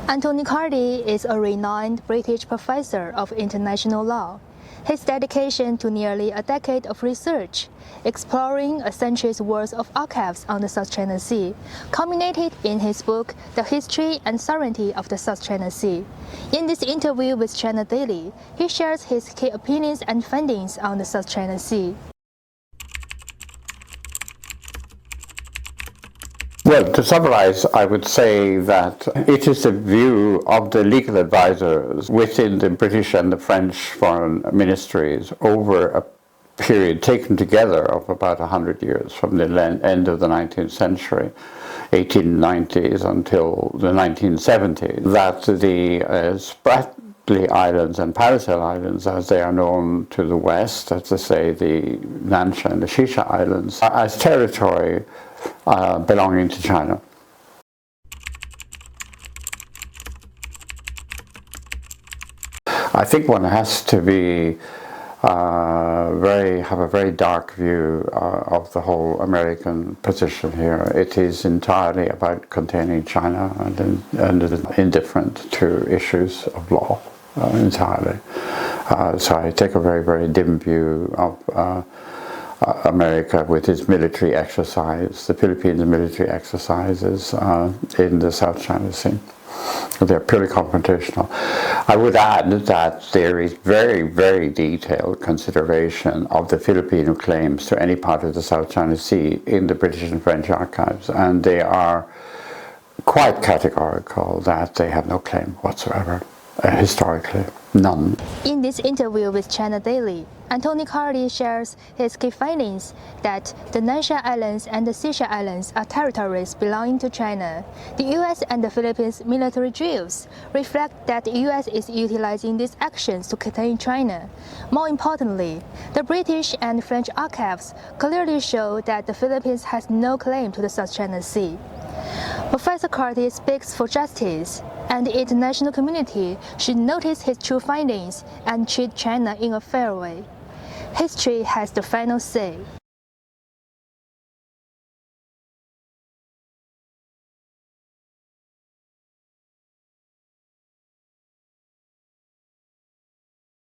Anthony Carty is a renowned British professor of international law. His dedication to nearly a decade of research, exploring a century's worth of archives on the South China Sea, culminated in his book, The History and Sovereignty of the South China Sea. In this interview with China Daily, he shares his key opinions and findings on the South China Sea. Well, to summarize, I would say that it is the view of the legal advisors within the British and the French foreign ministries over a period taken together of about 100 years, from the end of the 19th century, 1890s until the 1970s, that the Spratly Islands and Paracel Islands, as they are known to the west, as to say the Nansha and Xisha Islands, as territory belonging to China. I think one has to be have a very dark view of the whole American position here. It is entirely about containing China and indifferent to issues of law entirely. So I take a very, very dim view of America with its military exercise, the Philippines military exercises in the South China Sea. They're purely confrontational. I would add that there is very, very detailed consideration of the Filipino claims to any part of the South China Sea in the British and French archives, and they are quite categorical that they have no claim whatsoever, historically. None. In this interview with China Daily, Anthony Carty shares his key findings that the Nansha Islands and the Xisha Islands are territories belonging to China. The US and the Philippines military drills reflect that the US is utilizing these actions to contain China. More importantly, the British and French archives clearly show that the Philippines has no claim to the South China Sea. Professor Carty speaks for justice, and the international community should notice his true findings and treat China in a fair way. History has the final say.